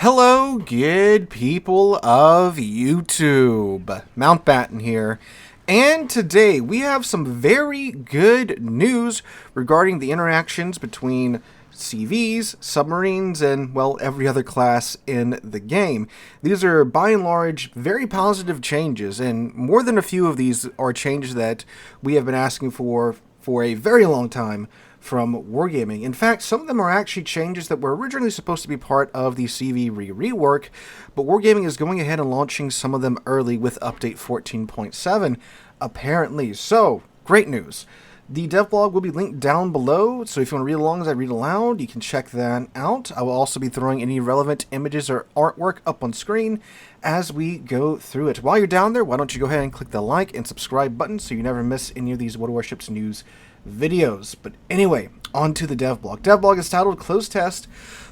Hello, good people of YouTube. Mountbatten here. And today we have some very good news regarding the interactions between CVs, submarines, and, well, every other class in the game. These are, by and large, very positive changes, and more than a few of these are changes that we have been asking for a very long time from Wargaming. In fact, some of them are actually changes that were originally supposed to be part of the CV rework, but Wargaming is going ahead and launching some of them early with update 14.7, apparently. So, great news. The DevBlog will be linked down below, so if you want to read along as I read aloud, you can check that out. I will also be throwing any relevant images or artwork up on screen as we go through it. While you're down there, why don't you go ahead and click the like and subscribe button so you never miss any of these Warships news videos. But anyway, on to the DevBlog. DevBlog is titled Closed Test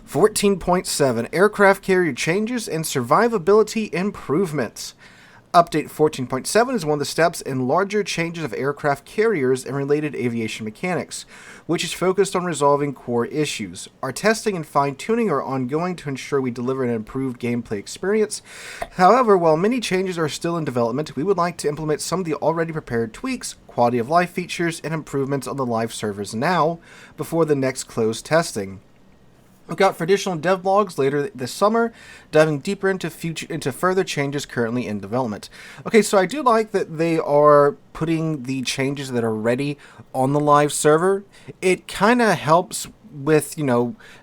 14.7 Aircraft Carrier Changes and Survivability Improvements. Update 14.7 is one of the steps in larger changes of aircraft carriers and related aviation mechanics, which is focused on resolving core issues. Our testing and fine-tuning are ongoing to ensure we deliver an improved gameplay experience. However, while many changes are still in development, we would like to implement some of the already prepared tweaks, quality of life features, and improvements on the live servers now, before the next closed testing. Look out for additional devlogs later this summer, diving deeper into further changes currently in development. Okay, so I do like that they are putting the changes that are ready on the live server. It kind of helps with,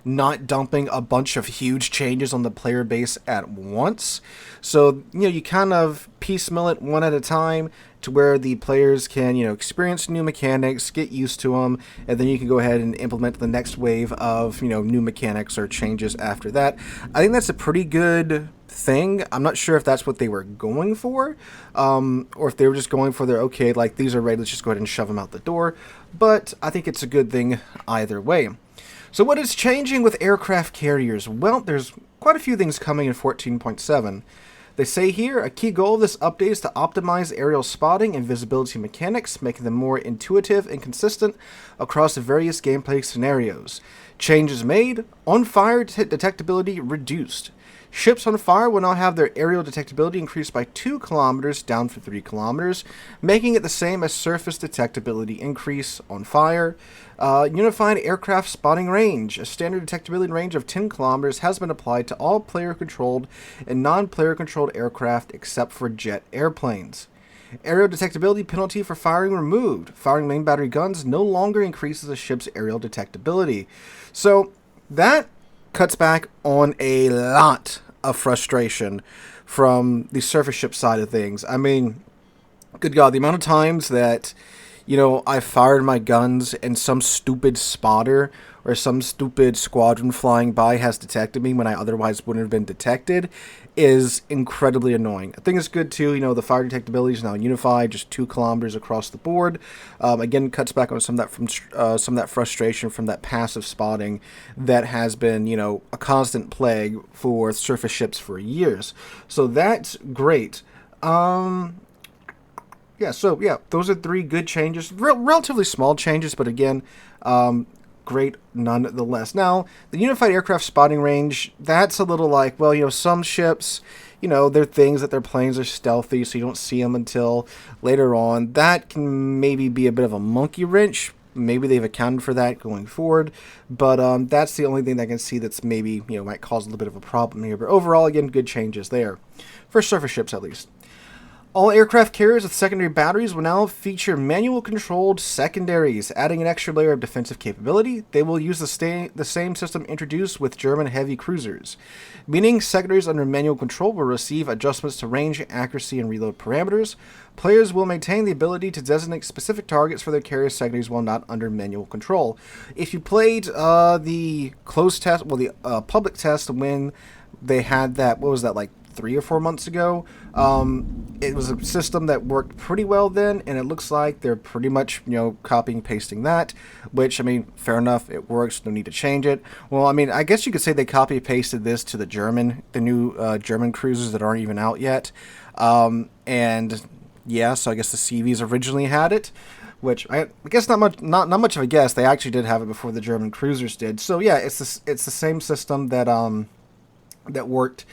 not dumping a bunch of huge changes on the player base at once. So, you kind of piecemeal it one at a time to where the players can, experience new mechanics, get used to them, and then you can go ahead and implement the next wave of, new mechanics or changes after that. I think that's a pretty good thing. I'm not sure if that's what they were going for, or if they were just going for their, okay, like, these are ready, let's just go ahead and shove them out the door. But I think it's a good thing either way. So what is changing with aircraft carriers? Well, there's quite a few things coming in 14.7. They say here, a key goal of this update is to optimize aerial spotting and visibility mechanics, making them more intuitive and consistent across the various gameplay scenarios. Changes made, on-fire detectability reduced. Ships on fire will now have their aerial detectability increased by 2 kilometers down from 3 kilometers, making it the same as surface detectability increase on fire. Unified aircraft spotting range. A standard detectability range of 10 kilometers has been applied to all player-controlled and non-player-controlled aircraft except for jet airplanes. Aerial detectability penalty for firing removed. Firing main battery guns no longer increases a ship's aerial detectability. So that cuts back on a lot of frustration from the surface ship side of things. I mean, good God, the amount of times that, I fired my guns and some stupid spotter or some stupid squadron flying by has detected me when I otherwise wouldn't have been detected is incredibly annoying. I think it's good too, the fire detectability is now unified, just 2 kilometers across the board. Again, cuts back on some of that frustration from that passive spotting that has been, a constant plague for surface ships for years. So that's great. Those are 3 good changes. Relatively small changes, but again, great nonetheless. Now, the unified aircraft spotting range, that's a little like, well, some ships, they're things that their planes are stealthy, so you don't see them until later on. That can maybe be a bit of a monkey wrench. Maybe they've accounted for that going forward, but that's the only thing that I can see that's maybe, might cause a little bit of a problem here. But overall, again, good changes there. For surface ships, at least. All aircraft carriers with secondary batteries will now feature manual-controlled secondaries, adding an extra layer of defensive capability. They will use the same system introduced with German heavy cruisers, meaning secondaries under manual control will receive adjustments to range, accuracy, and reload parameters. Players will maintain the ability to designate specific targets for their carrier secondaries while not under manual control. If you played the closed test, the public test when they had that, what was that, like 3 or 4 months ago, it was a system that worked pretty well then, and it looks like they're pretty much, copying pasting that, which, I mean, fair enough, it works, no need to change it. Well, I mean, I guess you could say they copy pasted this to the new German cruisers that aren't even out yet, and yeah, so I guess the CVs originally had it, which I guess not much of a guess. They actually did have it before the German cruisers did. So yeah, it's the same system that that worked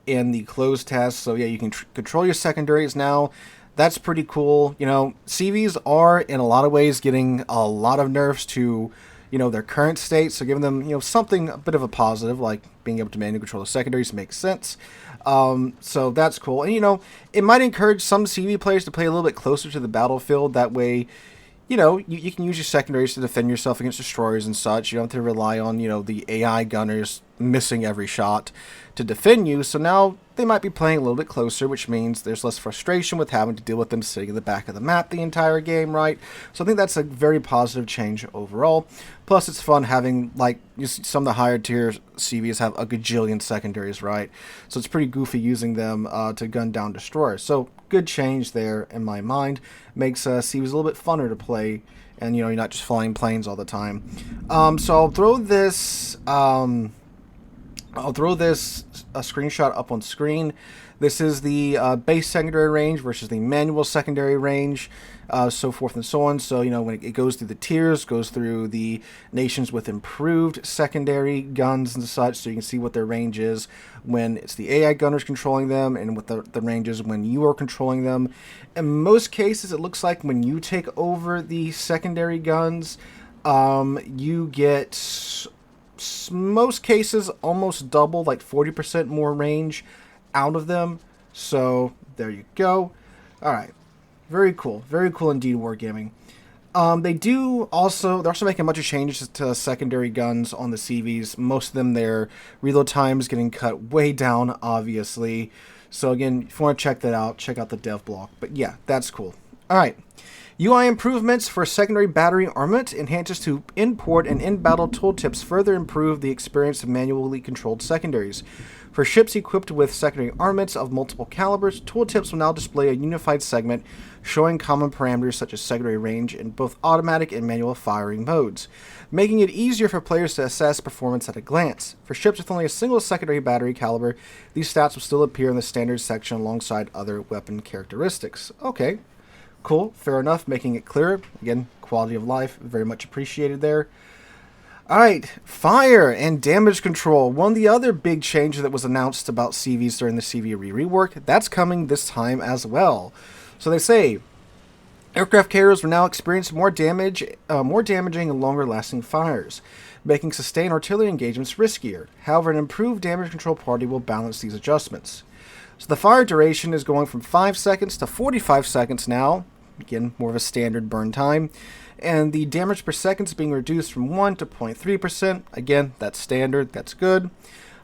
in the closed test. So yeah, you can control your secondaries now. That's pretty cool. You know, CVs are in a lot of ways getting a lot of nerfs to, you know, their current state. So giving them, you know, something a bit of a positive, like being able to manually control the secondaries, makes sense. So that's cool. And, you know, it might encourage some CV players to play a little bit closer to the battlefield. That way, you know, you can use your secondaries to defend yourself against destroyers and such. You don't have to rely on, you know, the AI gunners missing every shot to defend you. So now they might be playing a little bit closer, which means there's less frustration with having to deal with them sitting in the back of the map the entire game, right? So I think that's a very positive change overall. Plus, it's fun having, like, some of the higher tier CVs have a gajillion secondaries, right? So it's pretty goofy using them to gun down destroyers. So good change there in my mind. Makes CVs a little bit funner to play, and, you know, you're not just flying planes all the time. So I'll throw this a screenshot up on screen. This is the base secondary range versus the manual secondary range, so forth and so on. So, you know, when it goes through the tiers, goes through the nations with improved secondary guns and such, so you can see what their range is when it's the AI gunners controlling them, and what the range is when you are controlling them. In most cases, it looks like when you take over the secondary guns, you get, most cases, almost double, like 40% more range out of them. So there you go. All right, very cool indeed, Wargaming. They're also making a bunch of changes to secondary guns on the CVs. Most of them, their reload times getting cut way down, obviously. So again, if you want to check that out, check out the DevBlog. But yeah, that's cool. All right. UI improvements for secondary battery armament. Enhances to in-port and in-battle tooltips further improve the experience of manually controlled secondaries. For ships equipped with secondary armaments of multiple calibers, tooltips will now display a unified segment showing common parameters such as secondary range in both automatic and manual firing modes, making it easier for players to assess performance at a glance. For ships with only a single secondary battery caliber, these stats will still appear in the standards section alongside other weapon characteristics. Okay. Cool, fair enough, making it clearer. Again, quality of life, very much appreciated there. Alright, fire and damage control. One of the other big changes that was announced about CVs during the CV rework, that's coming this time as well. So they say, aircraft carriers will now experience more damaging and longer lasting fires, making sustained artillery engagements riskier. However, an improved damage control party will balance these adjustments. So the fire duration is going from 5 seconds to 45 seconds now. Again, more of a standard burn time. And the damage per second is being reduced from 1 to 0.3%. Again, that's standard. That's good.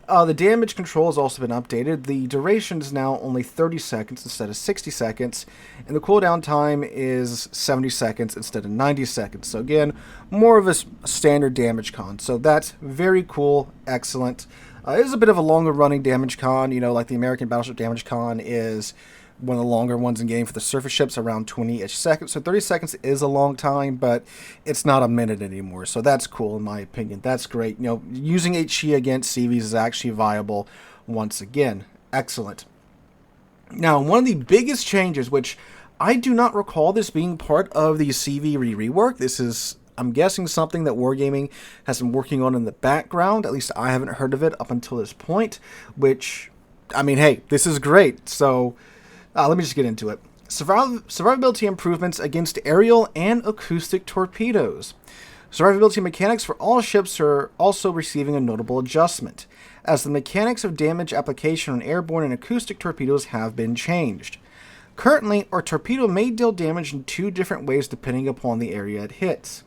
The damage control has also been updated. The duration is now only 30 seconds instead of 60 seconds. And the cooldown time is 70 seconds instead of 90 seconds. So again, more of a standard damage con. So that's very cool. Excellent. It is a bit of a longer running damage con. You know, like the American Battleship Damage Con is one of the longer ones in game for the surface ships, around 20-ish seconds. So 30 seconds is a long time, but it's not a minute anymore. So that's cool in my opinion. That's great. You know, using HE against CVs is actually viable once again. Excellent. Now, one of the biggest changes, which I do not recall this being part of the CV rework. This is, I'm guessing, something that Wargaming has been working on in the background. At least I haven't heard of it up until this point, which, I mean, hey, this is great. So let me just get into it. Survivability improvements against aerial and acoustic torpedoes. Survivability mechanics for all ships are also receiving a notable adjustment, as the mechanics of damage application on airborne and acoustic torpedoes have been changed. Currently, a torpedo may deal damage in 2 different ways depending upon the area it hits.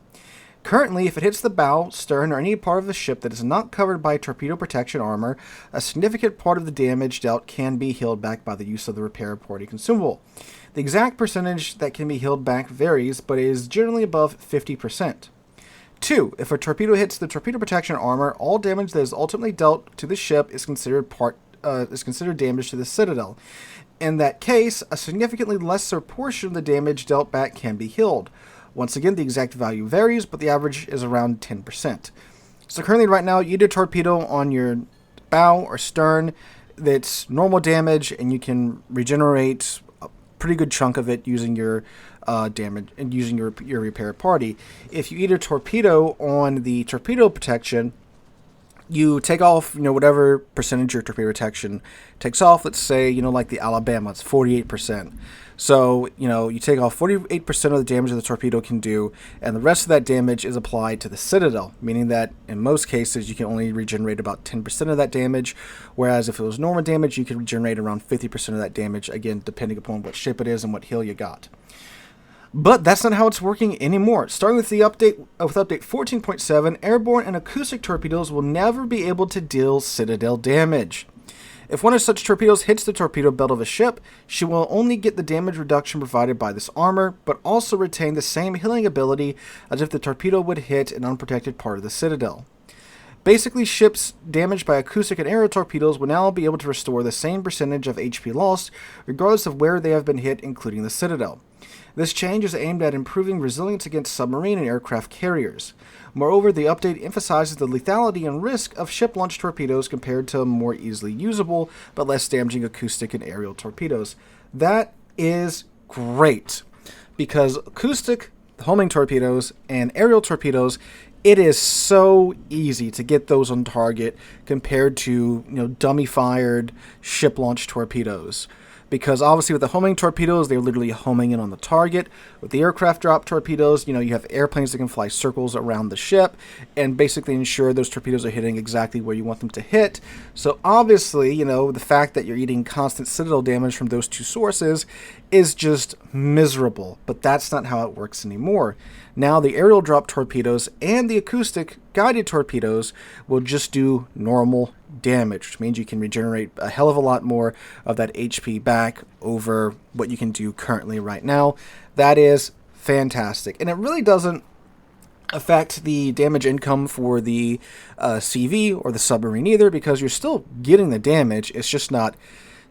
Currently, if it hits the bow, stern, or any part of the ship that is not covered by torpedo protection armor, a significant part of the damage dealt can be healed back by the use of the repair party consumable. The exact percentage that can be healed back varies, but is generally above 50%. 2. If a torpedo hits the torpedo protection armor, all damage that is ultimately dealt to the ship is considered damage to the citadel. In that case, a significantly lesser portion of the damage dealt back can be healed. Once again, the exact value varies, but the average is around 10%. So currently right now, you hit a torpedo on your bow or stern that's normal damage, and you can regenerate a pretty good chunk of it using your damage and using your repair party. If you eat a torpedo on the torpedo protection, you take off, whatever percentage your torpedo protection takes off. Let's say, like the Alabama, it's 48%. So, you take off 48% of the damage that the torpedo can do, and the rest of that damage is applied to the Citadel, meaning that in most cases you can only regenerate about 10% of that damage, whereas if it was normal damage, you could regenerate around 50% of that damage, again, depending upon what ship it is and what hill you got. But that's not how it's working anymore. Starting with the update, with update 14.7, airborne and acoustic torpedoes will never be able to deal Citadel damage. If one of such torpedoes hits the torpedo belt of a ship, she will only get the damage reduction provided by this armor, but also retain the same healing ability as if the torpedo would hit an unprotected part of the Citadel. Basically, ships damaged by acoustic and aerial torpedoes will now be able to restore the same percentage of HP lost, regardless of where they have been hit, including the Citadel. This change is aimed at improving resilience against submarine and aircraft carriers. Moreover, the update emphasizes the lethality and risk of ship-launched torpedoes compared to more easily usable but less damaging acoustic and aerial torpedoes. That is great, because acoustic homing torpedoes and aerial torpedoes, it is so easy to get those on target compared to dummy-fired ship-launched torpedoes. Because obviously with the homing torpedoes, they're literally homing in on the target. With the aircraft drop torpedoes, you have airplanes that can fly circles around the ship and basically ensure those torpedoes are hitting exactly where you want them to hit. So obviously, the fact that you're eating constant Citadel damage from those two sources is just miserable. But that's not how it works anymore. Now the aerial drop torpedoes and the acoustic guided torpedoes will just do normal damage, which means you can regenerate a hell of a lot more of that HP back over what you can do currently right now. That is fantastic. And it really doesn't affect the damage income for the CV or the submarine either, because you're still getting the damage. It's just not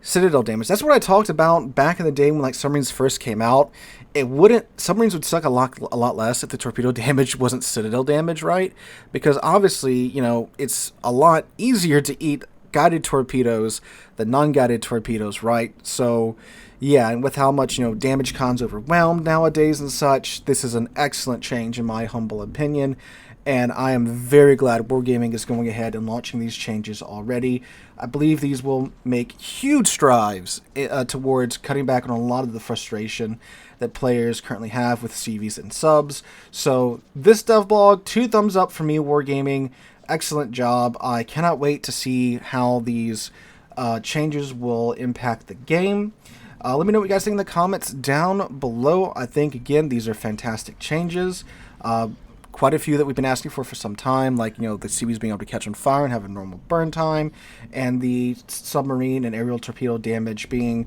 Citadel damage. That's what I talked about back in the day when submarines first came out. Submarines would suck a lot less if the torpedo damage wasn't Citadel damage, right? Because obviously, it's a lot easier to eat guided torpedoes than non-guided torpedoes, right? So yeah, and with how much damage con's overwhelmed nowadays and such, this is an excellent change in my humble opinion. And I am very glad Wargaming is going ahead and launching these changes already. I believe these will make huge strides towards cutting back on a lot of the frustration that players currently have with CVs and subs. So this DevBlog, 2 thumbs up for me, Wargaming. Excellent job. I cannot wait to see how these changes will impact the game. Let me know what you guys think in the comments down below. I think, again, these are fantastic changes. Quite a few that we've been asking for some time, like, the CVs being able to catch on fire and have a normal burn time, and the submarine and aerial torpedo damage being,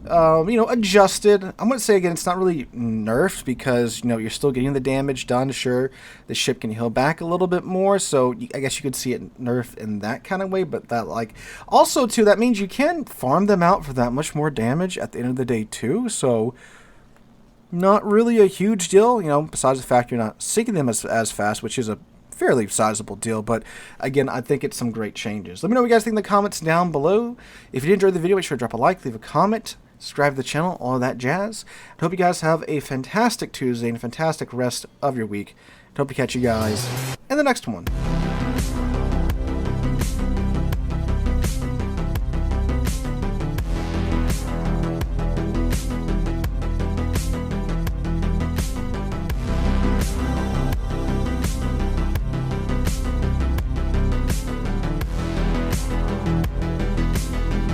adjusted. I'm going to say, again, it's not really nerfed because, you're still getting the damage done. Sure, the ship can heal back a little bit more, so I guess you could see it nerfed in that kind of way, but that, also, too, that means you can farm them out for that much more damage at the end of the day, too, so not really a huge deal, besides the fact you're not sinking them as fast, which is a fairly sizable deal. But again, I think it's some great changes. Let me know what you guys think in the comments down below. If you did enjoy the video, make sure to drop a like, leave a comment, subscribe to the channel, all of that jazz. I hope you guys have a fantastic Tuesday and a fantastic rest of your week. I hope to catch you guys in the next one.